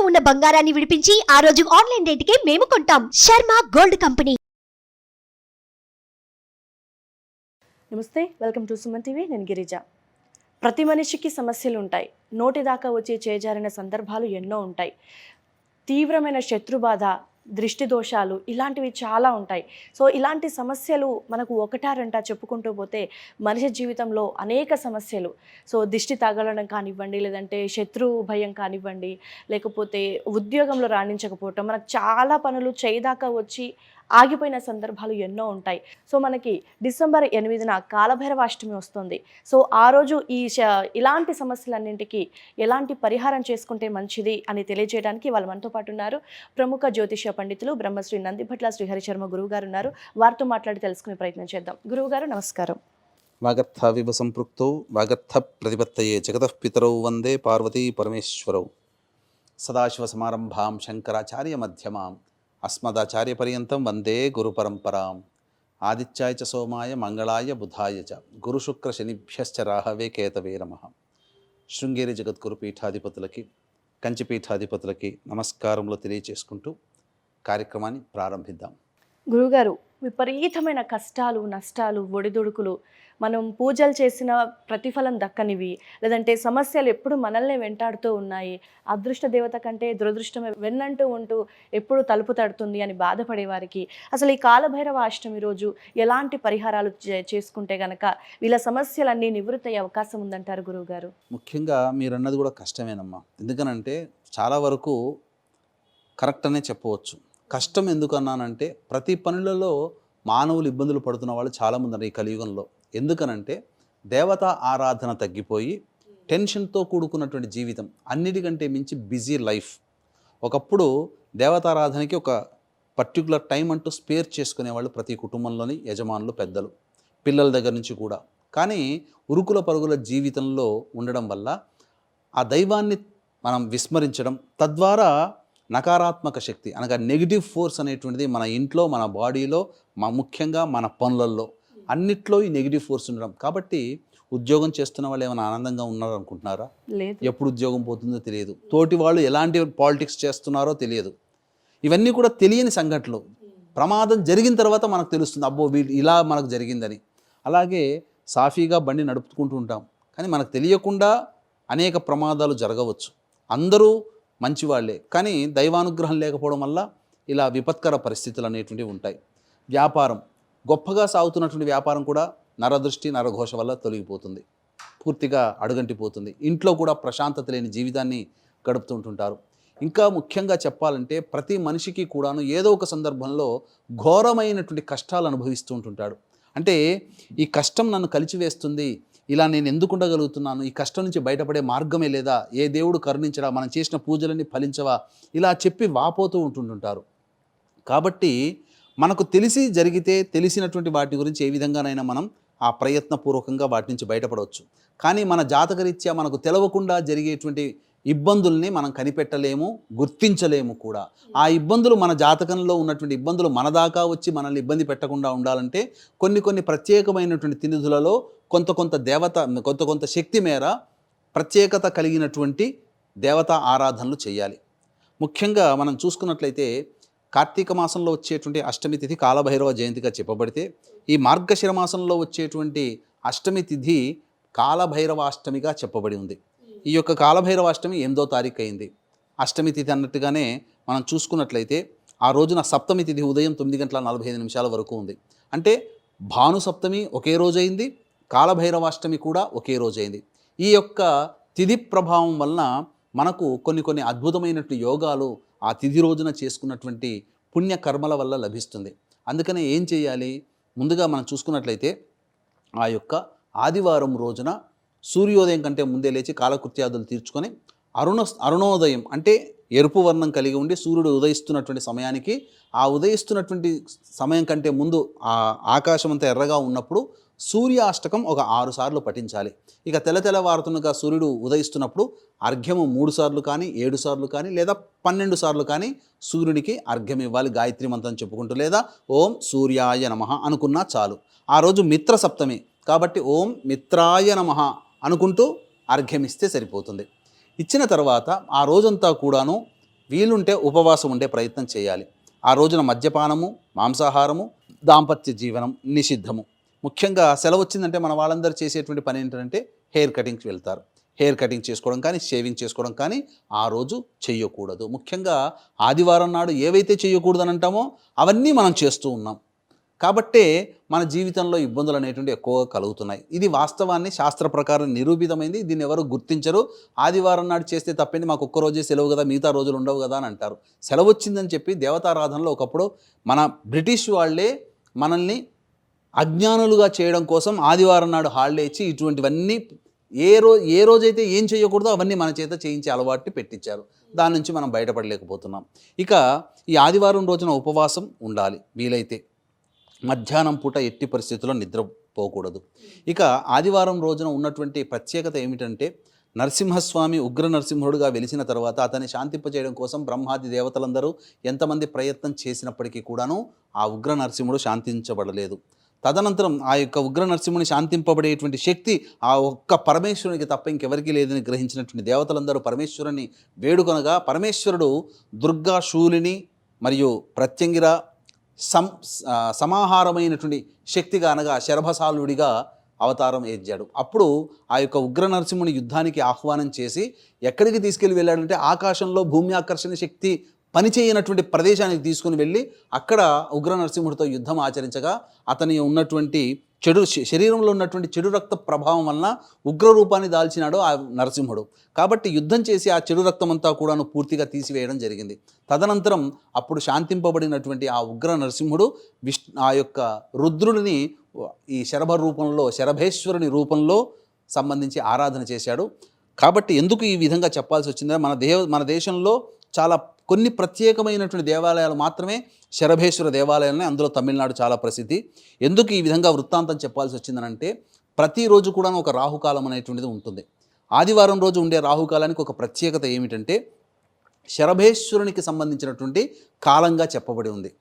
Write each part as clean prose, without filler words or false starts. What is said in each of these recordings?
తాకట్టులో ఉన్న బంగారాన్ని విడిపించి ఆ రోజు ఆన్లైన్ రేటుకే మేము కొంటాం. Sharma gold company. నమస్తే, వెల్కమ్ టు సుమన్ టీవీ. నేను గిరిజ. ప్రతి మనిషికి సమస్యలు ఉంటాయి. నోటి దాకా వచ్చి చేజారిన సందర్భాలు ఎన్నో ఉంటాయి. తీవ్రమైన శత్రుబాధ, దృష్టి దోషాలు ఇలాంటివి చాలా ఉంటాయి. సో ఇలాంటి సమస్యలు మనకు ఒకటా రెంటా చెప్పుకుంటూ పోతే మనిషి జీవితంలో అనేక సమస్యలు. సో దిష్టి తగలడం కానివ్వండి, లేదంటే శత్రు భయం కానివ్వండి, లేకపోతే ఉద్యోగంలో రాణించకపోవటం, మనకు చాలా పనులు చేయదాకా వచ్చి ఆగిపోయిన సందర్భాలు ఎన్నో ఉంటాయి. సో మనకి డిసెంబర్ 8న కాలభైరవాష్టమి వస్తుంది. సో ఆ రోజు ఇలాంటి సమస్యలన్నింటికి ఎలాంటి పరిహారం చేసుకుంటే మంచిది అని తెలియజేయడానికి వాళ్ళు మనతో పాటు ఉన్నారు ప్రముఖ జ్యోతిష్య పండితులు బ్రహ్మశ్రీ నందిభట్ల శ్రీహరిశర్మ గురువు గారు ఉన్నారు. వారితో మాట్లాడి తెలుసుకునే ప్రయత్నం చేద్దాం. గురువు గారు నమస్కారం. వాగర్థ వివ సంపృక్తౌ వాగర్థ ప్రతిపత్తయే జగతః పితరౌ వందే పార్వతీ పరమేశ్వరౌ. సదాశివ సమారంభాం శంకరాచార్య మధ్యమాం అస్మదాచార్య పర్యంతం వందే గురు పరంపరాం. ఆదిత్యాయ చ సోమాయ మంగళాయ బుధాయ చ గురు శుక్ర శనిభ్యశ్చ రాహవే కేతవే నమః. శృంగేరి జగద్గురు పీఠాధిపతులకి, కంచి పీఠాధిపతులకి నమస్కారములు తెలియచేసుకుంటూ కార్యక్రమాన్ని ప్రారంభిద్దాం. గురుగారు, విపరీతమైన కష్టాలు, నష్టాలు, ఒడిదుడుకులు, మనం పూజలు చేసిన ప్రతిఫలం దక్కనివి, లేదంటే సమస్యలు ఎప్పుడు మనల్ని వెంటాడుతూ ఉన్నాయి, అదృష్ట దేవత కంటే దురదృష్టమే వెన్నంటూ ఉంటూ ఎప్పుడు తలుపు తడుతుంది అని బాధపడే వారికి అసలు ఈ కాలభైరవ అష్టమి రోజు ఎలాంటి పరిహారాలు చేసుకుంటే గనక వీళ్ళ సమస్యలన్నీ నివృత్తి అయ్యే అవకాశం ఉందంటారు గురువుగారు? ముఖ్యంగా మీరు అన్నది కూడా కష్టమేనమ్మా. ఎందుకనంటే చాలా వరకు కరెక్ట్ అనే చెప్పవచ్చు. కష్టం ఎందుకు అన్నానంటే ప్రతి పనులలో మానవులు ఇబ్బందులు పడుతున్న వాళ్ళు చాలామంది ఉన్నారు ఈ కలియుగంలో. ఎందుకనంటే దేవతా ఆరాధన తగ్గిపోయి టెన్షన్తో కూడుకున్నటువంటి జీవితం, అన్నిటికంటే మించి బిజీ లైఫ్. ఒకప్పుడు దేవతారాధనకి ఒక పర్టికులర్ టైం అంటూ స్పేర్ చేసుకునేవాళ్ళు ప్రతి కుటుంబంలోని యజమానులు, పెద్దలు, పిల్లల దగ్గర నుంచి కూడా. కానీ ఉరుకుల పరుగుల జీవితంలో ఉండడం వల్ల ఆ దైవాన్ని మనం విస్మరించడం, తద్వారా నకారాత్మక శక్తి అనగా నెగిటివ్ ఫోర్స్ అనేటువంటిది మన ఇంట్లో, మన బాడీలో, ముఖ్యంగా మన పనులలో అన్నిట్లో ఈ నెగిటివ్ ఫోర్స్ ఉండడం. కాబట్టి ఉద్యోగం చేస్తున్న వాళ్ళు ఏమైనా ఆనందంగా ఉన్నారు అనుకుంటున్నారా? లేదు. ఎప్పుడు ఉద్యోగం పోతుందో తెలియదు. తోటి వాళ్ళు ఎలాంటి పాలిటిక్స్ చేస్తున్నారో తెలియదు. ఇవన్నీ కూడా తెలియని సంఘటనలు. ప్రమాదం జరిగిన తర్వాత మనకు తెలుస్తుంది, అబ్బో వీళ్ళు ఇలా మనకు జరిగిందని. అలాగే సాఫీగా బండి నడుపుకుంటూ ఉంటాం, కానీ మనకు తెలియకుండా అనేక ప్రమాదాలు జరగవచ్చు. అందరూ మంచివాళ్లే, కానీ దైవానుగ్రహం లేకపోవడం వల్ల ఇలా విపత్కర పరిస్థితులు అనేటువంటివి ఉంటాయి. వ్యాపారం, గొప్పగా సాగుతున్నటువంటి వ్యాపారం కూడా నరదృష్టి, నరఘోష వల్ల తొలగిపోతుంది, పూర్తిగా అడుగంటిపోతుంది. ఇంట్లో కూడా ప్రశాంతత లేని జీవితాన్ని గడుపుతుంటుంటారు. ఇంకా ముఖ్యంగా చెప్పాలంటే ప్రతి మనిషికి కూడాను ఏదో ఒక సందర్భంలో ఘోరమైనటువంటి కష్టాలు అనుభవిస్తూ ఉంటుంటాడు. అంటే ఈ కష్టం నన్ను కలిచివేస్తుంది, ఇలా నేను ఎందుకు ఉండగలుగుతున్నాను, ఈ కష్టం నుంచి బయటపడే మార్గమే లేదా, ఏ దేవుడు కరుణించడా, మనం చేసిన పూజలన్నీ ఫలించవా, ఇలా చెప్పి వాపోతూ ఉంటుంటారు. కాబట్టి మనకు తెలిసి జరిగితే తెలిసినటువంటి వాటి గురించి ఏ విధంగానైనా మనం ఆ ప్రయత్నపూర్వకంగా వాటి నుంచి బయటపడవచ్చు. కానీ మన జాతకరీత్యా మనకు తెలవకుండా జరిగేటువంటి ఇబ్బందుల్ని మనం కనిపెట్టలేము, గుర్తించలేము కూడా. ఆ ఇబ్బందులు మన జాతకంలో ఉన్నటువంటి ఇబ్బందులు మన దాకా వచ్చి మనల్ని ఇబ్బంది పెట్టకుండా ఉండాలంటే కొన్ని ప్రత్యేకమైనటువంటి తిథులలో కొంత శక్తి మేర ప్రత్యేకత కలిగినటువంటి దేవతా ఆరాధనలు చేయాలి. ముఖ్యంగా మనం చూసుకున్నట్లయితే కార్తీక మాసంలో వచ్చేటువంటి అష్టమి తిథి కాలభైరవ జయంతిగా చెప్పబడితే, ఈ మార్గశిర మాసంలో వచ్చేటువంటి అష్టమి తిథి కాలభైరవాష్టమిగా చెప్పబడి ఉంది. ఈ యొక్క కాలభైరవాష్టమి 8వ తారీఖు అయింది. అష్టమి తిథి అన్నట్టుగానే మనం చూసుకున్నట్లయితే ఆ రోజున సప్తమి తిథి ఉదయం 9:45 వరకు ఉంది. అంటే భాను సప్తమి ఒకే రోజైంది, కాలభైరవాష్టమి కూడా ఒకే రోజైంది. ఈ యొక్క తిథి ప్రభావం వలన మనకు కొన్ని అద్భుతమైనటువంటి యోగాలు ఆ తిథి రోజున చేసుకున్నటువంటి పుణ్యకర్మల వల్ల లభిస్తుంది. అందుకనే ఏం చేయాలి, ముందుగా మనం చూసుకున్నట్లయితే ఆ యొక్క ఆదివారం రోజున సూర్యోదయం కంటే ముందే లేచి కాలకృత్యాదులు తీర్చుకొని అరుణోదయం అంటే ఎరుపు వర్ణం కలిగి ఉండి సూర్యుడు ఉదయిస్తున్నటువంటి సమయానికి, ఆ ఉదయిస్తున్నటువంటి సమయం కంటే ముందు ఆ ఆకాశం అంతా ఎర్రగా ఉన్నప్పుడు సూర్యాష్టకం ఒక 6 సార్లు పఠించాలి. ఇక తెల్లవారుతున్నగా సూర్యుడు ఉదయిస్తున్నప్పుడు అర్ఘ్యము 3 సార్లు కానీ 7 సార్లు కానీ లేదా 12 సార్లు కానీ సూర్యునికి అర్ఘ్యం ఇవ్వాలి గాయత్రి మంత్రం చెప్పుకుంటూ, లేదా ఓం సూర్యాయ నమః అనుకున్నా చాలు. ఆ రోజు మిత్ర సప్తమి కాబట్టి ఓం మిత్రాయ నమః అనుకుంటూ అర్ఘ్యం ఇస్తే సరిపోతుంది. ఇచ్చిన తర్వాత ఆ రోజంతా కూడాను వీలుంటే ఉపవాసం ఉండే ప్రయత్నం చేయాలి. ఆ రోజున మద్యపానము, మాంసాహారము, దాంపత్య జీవనం నిషిద్ధము. ముఖ్యంగా సెలవు వచ్చిందంటే మన వాళ్ళందరూ చేసేటువంటి పని ఏంటంటే హెయిర్ కటింగ్కి వెళ్తారు. హెయిర్ కటింగ్ చేసుకోవడం కానీ, షేవింగ్ చేసుకోవడం కానీ ఆ రోజు చేయకూడదు. ముఖ్యంగా ఆదివారం నాడు ఏవైతే చేయకూడదని అంటామో అవన్నీ మనం చేస్తూ ఉన్నాం. కాబట్టే మన జీవితంలో ఇబ్బందులు అనేటువంటి ఎక్కువగా కలుగుతున్నాయి. ఇది వాస్తవాన్ని శాస్త్ర ప్రకారం నిరూపితమైంది. దీన్ని ఎవరు గుర్తించరు. ఆదివారం నాడు చేస్తే తప్పింది, మాకు ఒక్కరోజే సెలవు కదా, మిగతా రోజులు ఉండవు కదా అని అంటారు. సెలవు వచ్చిందని చెప్పి దేవతారాధనలో ఒకప్పుడు మన బ్రిటిష్ వాళ్ళే మనల్ని అజ్ఞానులుగా చేయడం కోసం ఆదివారం నాడు హాలిడే ఇచ్చి ఇటువంటివన్నీ ఏ రోజైతే ఏం చేయకూడదో అవన్నీ మన చేత చేయించే అలవాటు పెట్టించారు. దాని నుంచి మనం బయటపడలేకపోతున్నాం. ఇక ఈ ఆదివారం రోజున ఉపవాసం ఉండాలి. వీలైతే మధ్యాహ్నం పూట ఎట్టి పరిస్థితుల్లో నిద్రపోకూడదు. ఇక ఆదివారం రోజున ఉన్నటువంటి ప్రత్యేకత ఏమిటంటే, నరసింహస్వామి ఉగ్ర నరసింహుడుగా వెలిసిన తర్వాత అతన్ని శాంతింపజేయడం కోసం బ్రహ్మాది దేవతలందరూ ఎంతమంది ప్రయత్నం చేసినప్పటికీ కూడాను ఆ ఉగ్ర నరసింహుడు శాంతించబడలేదు. తదనంతరం ఆ యొక్క ఉగ్ర నరసింహుని శాంతింపబడేటువంటి శక్తి ఆ ఒక్క పరమేశ్వరునికి తప్ప ఇంకెవరికీ లేదని గ్రహించినటువంటి దేవతలందరూ పరమేశ్వరుని వేడుకొనగా, పరమేశ్వరుడు దుర్గా శూలిని మరియు ప్రత్యంగిర సమాహారమైనటువంటి శక్తిగా అనగా శరభసాలుడిగా అవతారం ఎత్తాడు. అప్పుడు ఆ యొక్క ఉగ్ర నరసింహుని యుద్ధానికి ఆహ్వానం చేసి ఎక్కడికి తీసుకెళ్ళి వెళ్ళాడంటే, ఆకాశంలో భూమి ఆకర్షణ శక్తి పనిచేయనటువంటి ప్రదేశానికి తీసుకుని వెళ్ళి అక్కడ ఉగ్ర నరసింహుడితో యుద్ధం ఆచరించగా అతని ఉన్నటువంటి శరీరంలో ఉన్నటువంటి చెడు రక్త ప్రభావం వలన ఉగ్ర రూపాన్ని దాల్చినాడు ఆ నరసింహుడు. కాబట్టి యుద్ధం చేసి ఆ చెడు రక్తం అంతా కూడాను పూర్తిగా తీసివేయడం జరిగింది. తదనంతరం అప్పుడు శాంతింపబడినటువంటి ఆ ఉగ్ర నరసింహుడు ఆ యొక్క రుద్రుడిని ఈ శరభ రూపంలో, శరభేశ్వరుని రూపంలో సంబంధించి ఆరాధన చేశాడు. కాబట్టి ఎందుకు ఈ విధంగా చెప్పాల్సి వచ్చిందంటే, మన దేశంలో చాలా కొన్ని ప్రత్యేకమైనటువంటి దేవాలయాలు మాత్రమే శరభేశ్వర దేవాలయాలని, అందులో తమిళనాడు చాలా ప్రసిద్ధి. ఎందుకు ఈ విధంగా వృత్తాంతం చెప్పాల్సి వచ్చిందనంటే, ప్రతిరోజు కూడా ఒక రాహుకాలం అనేటువంటిది ఉంటుంది. ఆదివారం రోజు ఉండే రాహుకాలానికి ఒక ప్రత్యేకత ఏమిటంటే, శరభేశ్వరునికి సంబంధించినటువంటి కాలంగా చెప్పబడి ఉంది.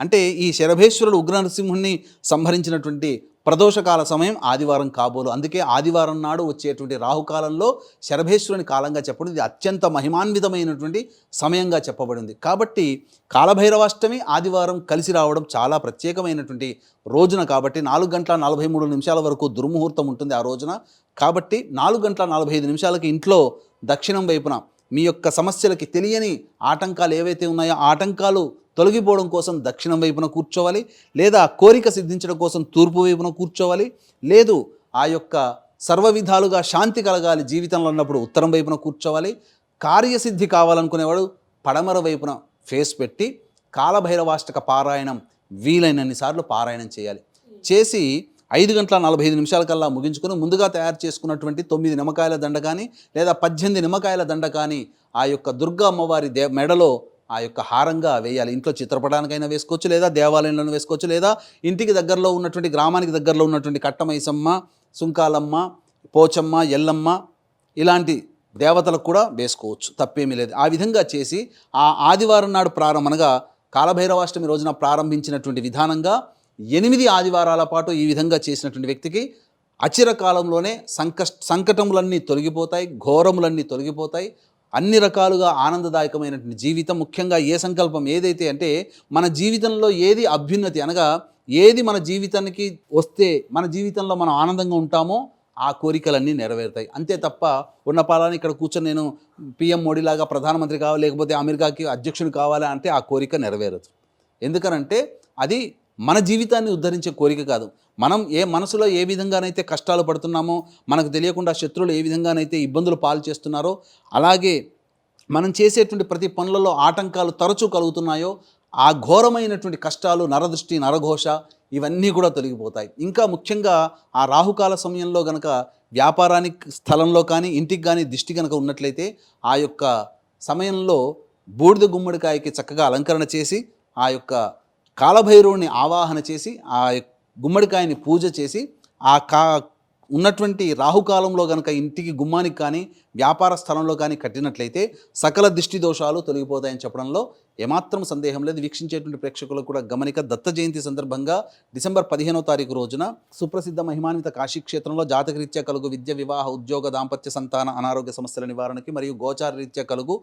అంటే ఈ శరభేశ్వరుడు ఉగ్ర నరసింహుణ్ణి సంహరించినటువంటి ప్రదోషకాల సమయం ఆదివారం కాబోలు. అందుకే ఆదివారం నాడు వచ్చేటువంటి రాహుకాలంలో శరభేశ్వరుని కాలంగా చెప్పడం, ఇది అత్యంత మహిమాన్వితమైనటువంటి సమయంగా చెప్పబడింది. కాబట్టి కాలభైరవాష్టమి ఆదివారం కలిసి రావడం చాలా ప్రత్యేకమైనటువంటి రోజున. కాబట్టి 4:43 వరకు దుర్ముహూర్తం ఉంటుంది ఆ రోజున. కాబట్టి 4:45 ఇంట్లో దక్షిణం వైపున మీ యొక్క సమస్యలకి తెలియని ఆటంకాలు ఏవైతే ఉన్నాయో ఆటంకాలు తొలగిపోవడం కోసం దక్షిణం వైపున కూర్చోవాలి, లేదా కోరిక సిద్ధించడం కోసం తూర్పు వైపున కూర్చోవాలి, లేదు ఆ యొక్క సర్వ విధాలుగా శాంతి కలగాలి జీవితంలో అన్నప్పుడు ఉత్తరం వైపున కూర్చోవాలి. కార్యసిద్ధి కావాలనుకునేవాడు పడమర వైపున ఫేస్ పెట్టి కాలభైరవాష్టక పారాయణం వీలైనన్ని సార్లు పారాయణం చేయాలి. చేసి 5:45 కల్లా ముగించుకొని ముందుగా తయారు చేసుకున్నటువంటి 9 నిమ్మకాయల దండ కానీ లేదా 18 నిమ్మకాయల దండ కానీ ఆ యొక్క దుర్గా అమ్మవారి మెడలో ఆ యొక్క హారంగా వేయాలి. ఇంట్లో చిత్రపటానికైనా వేసుకోవచ్చు, లేదా దేవాలయంలో వేసుకోవచ్చు, లేదా ఇంటికి దగ్గరలో ఉన్నటువంటి గ్రామానికి దగ్గరలో ఉన్నటువంటి కట్టమైసమ్మ, సుంకాలమ్మ, పోచమ్మ, ఎల్లమ్మ ఇలాంటి దేవతలకు కూడా వేసుకోవచ్చు, తప్పేమీ లేదు. ఆ విధంగా చేసి ఆ ఆదివారం నాడు అనగా కాలభైరవాష్టమి రోజున ప్రారంభించినటువంటి విధానంగా 8 ఆదివారాల పాటు ఈ విధంగా చేసినటువంటి వ్యక్తికి అచిరకాలంలోనే సంకటములన్నీ తొలగిపోతాయి, ఘోరములన్నీ తొలగిపోతాయి, అన్ని రకాలుగా ఆనందదాయకమైనటువంటి జీవితం. ముఖ్యంగా ఏ సంకల్పం ఏదైతే అంటే మన జీవితంలో ఏది అభ్యున్నతి అనగా ఏది మన జీవితానికి వస్తే మన జీవితంలో మనం ఆనందంగా ఉంటామో ఆ కోరికలన్నీ నెరవేరుతాయి. అంతే తప్ప ఉన్న పాలని ఇక్కడ కూర్చొని నేను పిఎం మోడీలాగా ప్రధానమంత్రి కావాలి, లేకపోతే అమెరికాకి అధ్యక్షుడు కావాలి అంటే ఆ కోరిక నెరవేరదు. ఎందుకనంటే అది మన జీవితాన్ని ఉద్ధరించే కోరిక కాదు. మనం మనసులో ఏ విధంగానైతే కష్టాలు పడుతున్నామో, మనకు తెలియకుండా శత్రువులు ఏ విధంగానైతే ఇబ్బందులు పాలు చేస్తున్నారో, అలాగే మనం చేసేటువంటి ప్రతి పనులలో ఆటంకాలు తరచూ కలుగుతున్నాయో ఆ ఘోరమైనటువంటి కష్టాలు, నరదృష్టి, నరఘోష ఇవన్నీ కూడా తొలగిపోతాయి. ఇంకా ముఖ్యంగా ఆ రాహుకాల సమయంలో గనక వ్యాపారానికి స్థలంలో కానీ ఇంటికి కానీ దిష్టి కనుక ఉన్నట్లయితే ఆ యొక్క సమయంలో బూడిద గుమ్మడికాయకి చక్కగా అలంకరణ చేసి ఆ యొక్క కాలభైరవుని ఆవాహన చేసి ఆ గుమ్మడికాయని పూజ చేసి ఉన్నటువంటి రాహుకాలంలో కనుక ఇంటికి గుమ్మానికి కానీ వ్యాపార స్థలంలో కానీ కట్టినట్లయితే సకల దిష్టి దోషాలు తొలగిపోతాయని చెప్పడంలో ఏమాత్రం సందేహం లేదు. వీక్షించేటువంటి ప్రేక్షకులకు కూడా గమనిక. దత్త జయంతి సందర్భంగా డిసెంబర్ 15వ తారీఖు రోజున సుప్రసిద్ధ మహిమాన్విత కాశీక్షేత్రంలో జాతకరీత్యా కలుగు విద్య, వివాహ, ఉద్యోగ, దాంపత్య, సంతాన, అనారోగ్య సమస్యల నివారణకి మరియు గోచార రీత్యా కలుగు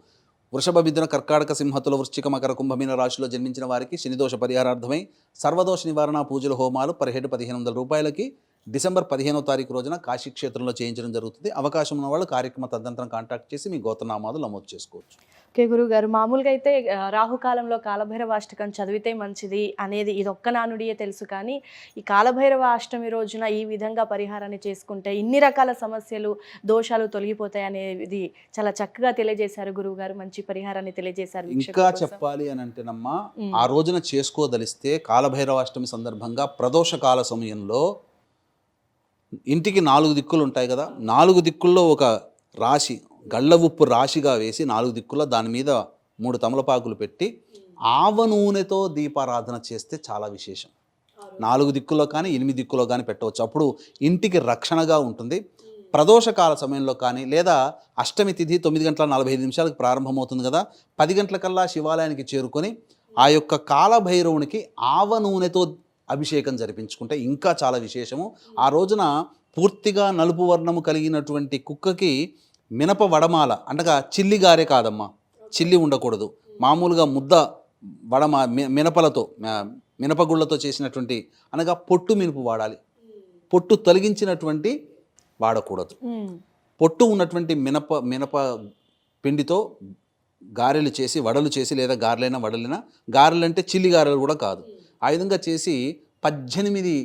వృషభ, మిథున, కర్కాటక, సింహతుల, వృశ్చిక, మకర, కుంభమీన రాశిలో జన్మించిన వారికి శనిదోష పరిహారార్థమై సర్వదోష నివారణ పూజల హోమాలు పర్ హెడ్ 1500 రూపాయలకి డిసెంబర్ 15వ తారీఖు రోజున కాశీ క్షేత్రంలో చేయించడం జరుగుతుంది. అవకాశం ఉన్న వాళ్ళు కార్యక్రమ తదనంతరం కాంటాక్ట్ చేసి మీ గోత్రనామాలు నమోదు చేసుకోవచ్చు. ఓకే గురుగారు, మామూలుగా అయితే రాహుకాలంలో కాలభైరవ అష్టకం చదివితే మంచిది అనేది ఇదొక్క నానుడియే తెలుసు, కానీ ఈ కాలభైరవ అష్టమి రోజున ఈ విధంగా పరిహారాన్ని చేసుకుంటే ఇన్ని రకాల సమస్యలు దోషాలు తొలగిపోతాయి అనేది చాలా చక్కగా తెలియజేశారు గురువుగారు. మంచి పరిహారాన్ని తెలియజేశారు. ఇంకా చెప్పాలి అని అంటేనమ్మా, ఆ రోజున చేసుకోదలిస్తే కాలభైరవాష్టమి సందర్భంగా ప్రదోష కాల సమయంలో ఇంటికి 4 దిక్కులు ఉంటాయి కదా, 4 దిక్కుల్లో ఒక రాశి గళ్ళ ఉప్పు రాశిగా వేసి 4 దిక్కుల్లో దాని మీద 3 తమలపాకులు పెట్టి ఆవ నూనెతో దీపారాధన చేస్తే చాలా విశేషం. 4 దిక్కుల్లో కానీ 8 దిక్కుల్లో కానీ పెట్టవచ్చు. అప్పుడు ఇంటికి రక్షణగా ఉంటుంది. ప్రదోషకాల సమయంలో కానీ లేదా అష్టమి తిథి 9:45 ప్రారంభమవుతుంది కదా, 10 గంటలకల్లా శివాలయానికి చేరుకొని ఆ యొక్క కాలభైరవునికి ఆవ నూనెతో అభిషేకం జరిపించుకుంటే ఇంకా చాలా విశేషము. ఆ రోజున పూర్తిగా నలుపు వర్ణము కలిగినటువంటి కుక్కకి మినప వడమాల, అనగా చిల్లి గారే కాదమ్మా, చిల్లి ఉండకూడదు, మామూలుగా ముద్ద వడమా మినపలతో మినపగుళ్ళతో చేసినటువంటి, అనగా పొట్టు మినుపు వాడాలి. పొట్టు తొలగించినటువంటి వాడకూడదు. పొట్టు ఉన్నటువంటి మినప పిండితో గారెలు చేసి, వడలు చేసి, లేదా గారెలైనా వడలైనా, గారెలు అంటే చిల్లి గారెలు కూడా కాదు, ఆ విధంగా చేసి 18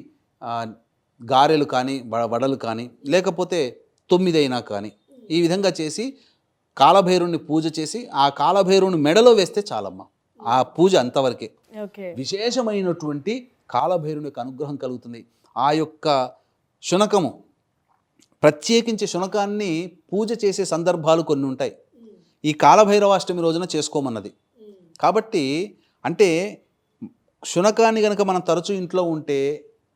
గారెలు కానీ వడలు కానీ, లేకపోతే 9 అయినా కానీ, ఈ విధంగా చేసి కాలభైరుని పూజ చేసి ఆ కాలభైరుని మెడలో వేస్తే చాలమ్మా. ఆ పూజ అంతవరకే. విశేషమైనటువంటి కాలభైరుని యొక్క అనుగ్రహం కలుగుతుంది. ఆ యొక్క శునకము, ప్రత్యేకించి శునకాన్ని పూజ చేసే సందర్భాలు కొన్ని ఉంటాయి. ఈ కాలభైరవాష్టమి రోజున చేసుకోమన్నది కాబట్టి, అంటే శునకాన్ని కనుక మనం తరచూ ఇంట్లో ఉంటే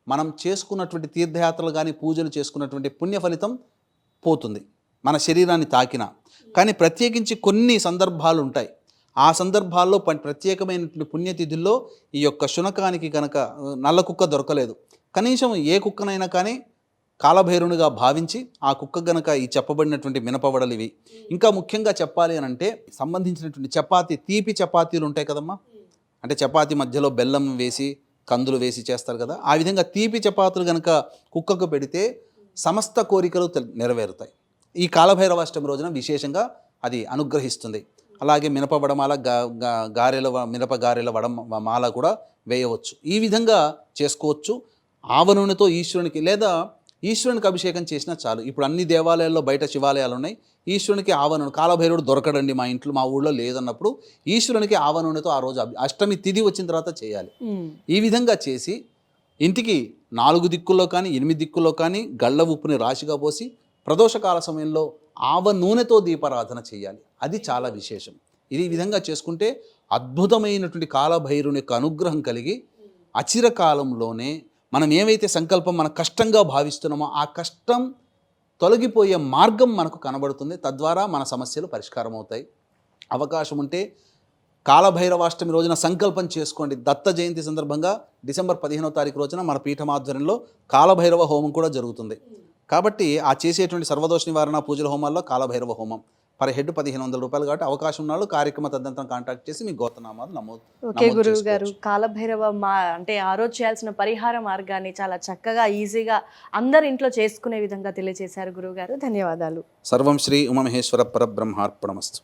మనం చేసుకున్నటువంటి తీర్థయాత్రలు కానీ పూజలు చేసుకున్నటువంటి పుణ్య ఫలితం పోతుంది మన శరీరాన్ని తాకిన. కానీ ప్రత్యేకించి కొన్ని సందర్భాలు ఉంటాయి. ఆ సందర్భాల్లో ప్రత్యేకమైనటువంటి పుణ్యతిథుల్లో ఈ యొక్క శునకానికి కనుక నల్ల కుక్క దొరకలేదు, కనీసం ఏ కుక్కనైనా కానీ కాలభైరునిగా భావించి ఆ కుక్క గనక ఈ చెప్పబడినటువంటి మినపవడలు ఇవి. ఇంకా ముఖ్యంగా చెప్పాలి అని అంటే సంబంధించినటువంటి చపాతీ, తీపి చపాతీలు ఉంటాయి కదమ్మా, అంటే చపాతీ మధ్యలో బెల్లం వేసి కందులు వేసి చేస్తారు కదా, ఆ విధంగా తీపి చపాతీలు కనుక కుక్కకు పెడితే సమస్త కోరికలు నెరవేరుతాయి. ఈ కాలభైరవాష్టమి రోజున విశేషంగా అది అనుగ్రహిస్తుంది. అలాగే మినప వడమాల, మినప గారెల మాల కూడా వేయవచ్చు. ఈ విధంగా చేసుకోవచ్చు. ఆవ నూనెతో ఈశ్వరునికి లేదా ఈశ్వరునికి అభిషేకం చేసినా చాలు. ఇప్పుడు అన్ని దేవాలయాల్లో, బయట శివాలయాలు ఉన్నాయి, ఈశ్వరునికి ఆవ నూనె, కాలభైరవుడు దొరకడండి మా ఇంట్లో, మా ఊళ్ళో లేదన్నప్పుడు ఈశ్వరునికి ఆవ నూనెతో ఆ రోజు అష్టమి తిథి వచ్చిన తర్వాత చేయాలి. ఈ విధంగా చేసి ఇంటికి 4 దిక్కుల్లో కానీ 8 దిక్కుల్లో కానీ గళ్ళ ఉప్పుని రాశిగా పోసి ప్రదోషకాల సమయంలో ఆవ నూనెతో దీపారాధన చేయాలి. అది చాలా విశేషం. ఇది ఈ విధంగా చేసుకుంటే అద్భుతమైనటువంటి కాలభైరుని యొక్క అనుగ్రహం కలిగి అచిరకాలంలోనే మనం ఏవైతే సంకల్పం మన కష్టంగా భావిస్తున్నామో ఆ కష్టం తొలగిపోయే మార్గం మనకు కనబడుతుంది. తద్వారా మన సమస్యలు పరిష్కారం అవుతాయి. అవకాశం ఉంటే కాలభైరవాష్టమి రోజున సంకల్పం చేసుకోండి. దత్త జయంతి సందర్భంగా డిసెంబర్ 15వ తారీఖు రోజున మన పీఠం ఆధ్వర్యంలో కాలభైరవ హోమం కూడా జరుగుతుంది. కాబట్టి ఆ చేసేటువంటి సర్వదోష నివారణ పూజల హోమాల్లో కాలభైరవ హోమం పర్ హెడ్ 1500 రూపాయలు. కాబట్టి అవకాశం ఉన్నాడు కార్యక్రమ తదనంతరం కాంటాక్ట్ చేసి మీ గోత్రనామాలు నమోదు. ఓకే గురువు గారు, కాలభైరవ అంటే ఆ రోజు చేయాల్సిన పరిహార మార్గాన్ని చాలా చక్కగా ఈజీగా అందరి ఇంట్లో చేసుకునే విధంగా తెలియజేశారు గురువు గారు. ధన్యవాదాలు. సర్వం శ్రీ ఉమామహేశ్వర పరబ్రహ్మార్పణమస్తు.